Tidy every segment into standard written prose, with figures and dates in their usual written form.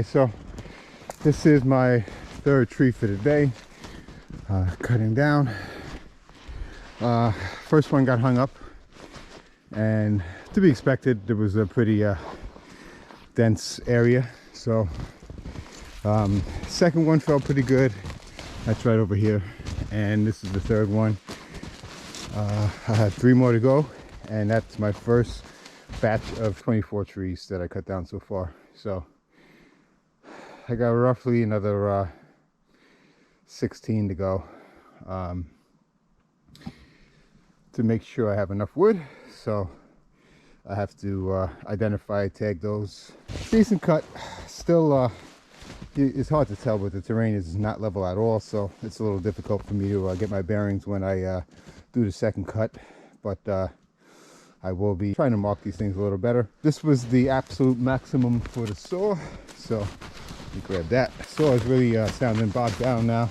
Alright, so this is my third tree for the day. Cutting down. First one got hung up, and to be expected, there was a pretty dense area. So second one felt pretty good. That's right over here, and this is the third one. I had 3 more to go, and that's my first batch of 24 trees that I cut down so far. So I got roughly another 16 to go to make sure I have enough wood. So I have to identify, tag those. Decent cut. Still, it's hard to tell, but the terrain is not level at all, so it's a little difficult for me to get my bearings when I do the second cut. But I will be trying to mark these things a little better. This was the absolute maximum for the saw, so let me grab that. The saw is really sounding bogged down now.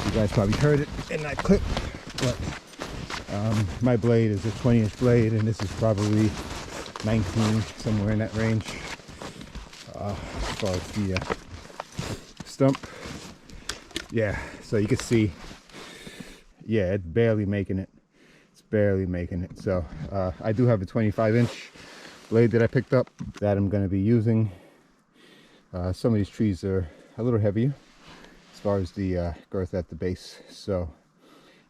You guys probably heard it in that clip, but my blade is a 20-inch blade, and this is probably 19, somewhere in that range. As far as the stump, yeah, so you can see, yeah, it's barely making it. It's barely making it. So I do have a 25-inch blade that I picked up that I'm going to be using. Some of these trees are a little heavier as far as the girth at the base, so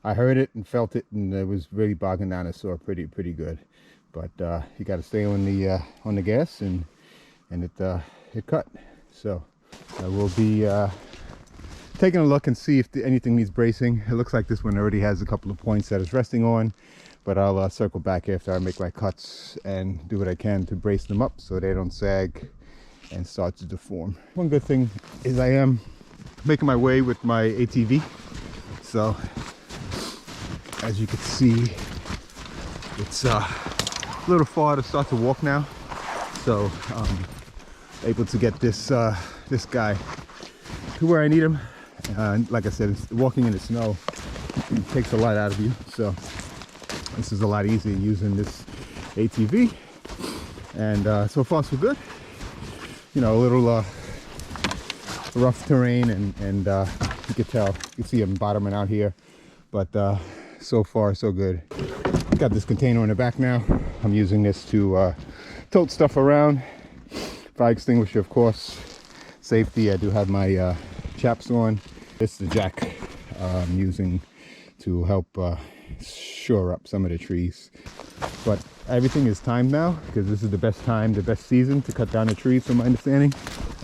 I heard it and felt it, and it was really bogging down the saw pretty good. But you got to stay on the gas, and it cut. So I will be taking a look and see if anything needs bracing. It looks like this one already has a couple of points that it's resting on, but I'll circle back after I make my cuts and do what I can to brace them up so they don't sag and start to deform. One good thing is I am making my way with my ATV, so as you can see, it's a little far to start to walk now. So able to get this this guy to where I need him. Like I said, walking in the snow takes a lot out of you, so this is a lot easier using this ATV. And so far so good. You know, a little rough terrain, and you can tell, you can see I'm bottoming out here, but so far so good. Got this container in the back now. I'm using this to tote stuff around. Fire extinguisher, of course. Safety, I do have my chaps on. This is the jack I'm using to help shore up some of the trees. But everything is timed now, because this is the best time, the best season to cut down the trees, from my understanding.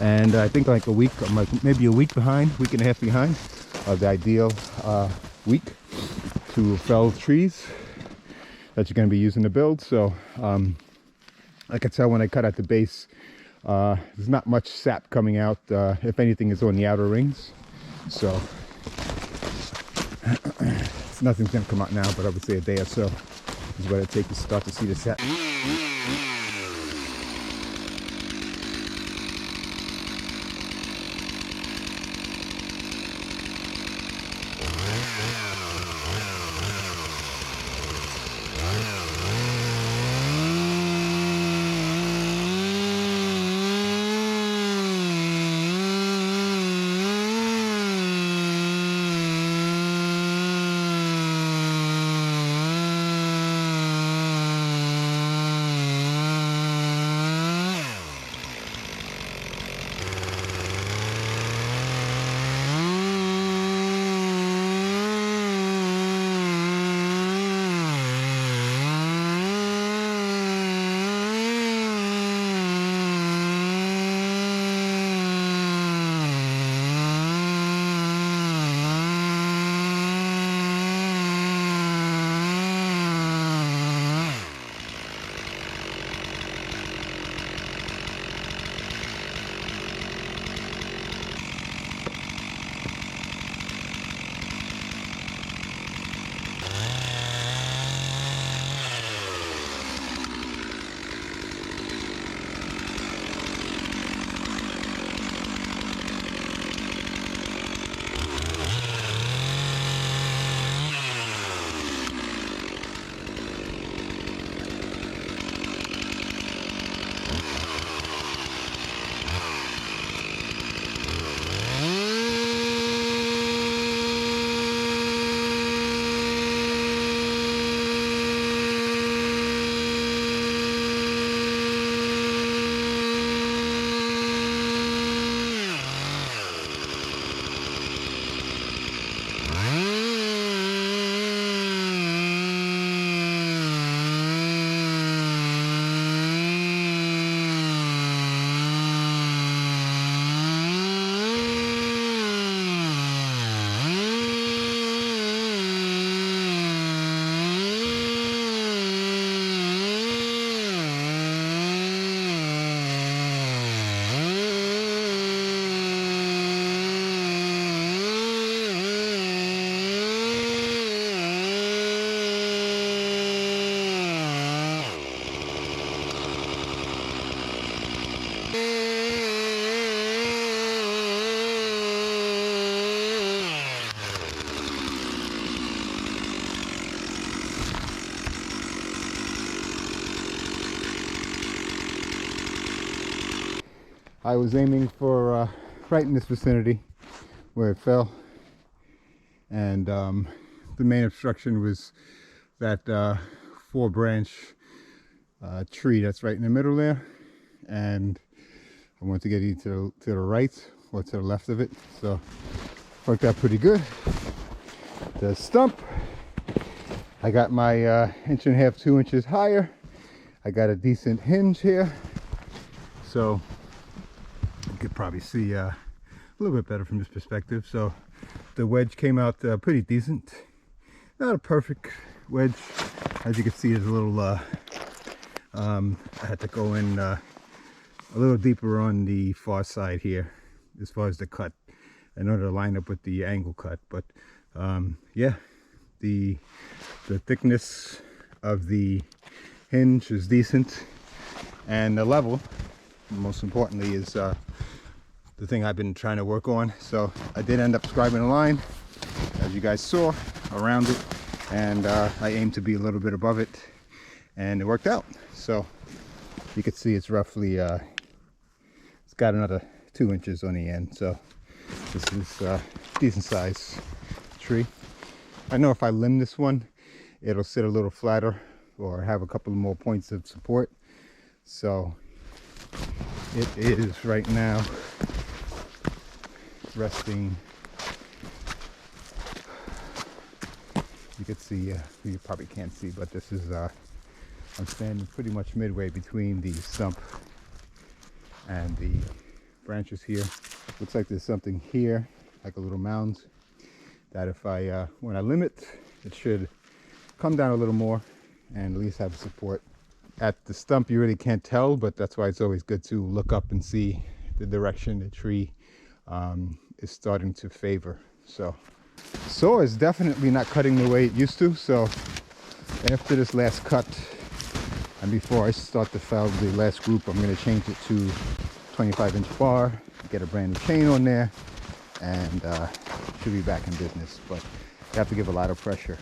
And I think like a week, I'm like maybe a week behind, week and a half behind of the ideal week to fell trees that you're going to be using to build. So I can tell when I cut at the base, there's not much sap coming out. If anything, is on the outer rings. So nothing's going to come out now, but I would say a day or so is what it takes to start to see the sap. I was aiming for right in this vicinity where it fell, and the main obstruction was that 4-branch tree that's right in the middle there, and I want to get either to the right or to the left of it, so worked out pretty good. The stump, I got my 1.5 inches, 2 inches higher. I got a decent hinge here, so you could probably see a little bit better from this perspective. So the wedge came out pretty decent. Not a perfect wedge, as you can see. There's a little I had to go in a little deeper on the far side here as far as the cut in order to line up with the angle cut. But yeah, the thickness of the hinge is decent, and the level, most importantly, is the thing I've been trying to work on. So I did end up scribing a line, as you guys saw, around it, and I aimed to be a little bit above it, and it worked out. So you can see it's roughly it's got another 2 inches on the end, so this is a decent size tree. I know if I limb this one, it'll sit a little flatter or have a couple more points of support. So it is right now resting. You can see, you probably can't see, but this is I'm standing pretty much midway between the stump and the branches here. Looks like there's something here, like a little mound, that if I when I limb it, it should come down a little more and at least have support. At the stump you really can't tell, but that's why it's always good to look up and see the direction the tree is starting to favor. So saw is definitely not cutting the way it used to. So after this last cut, and before I start to fell the last group, I'm going to change it to 25-inch bar, get a brand new chain on there, and should be back in business. But you have to give a lot of pressure.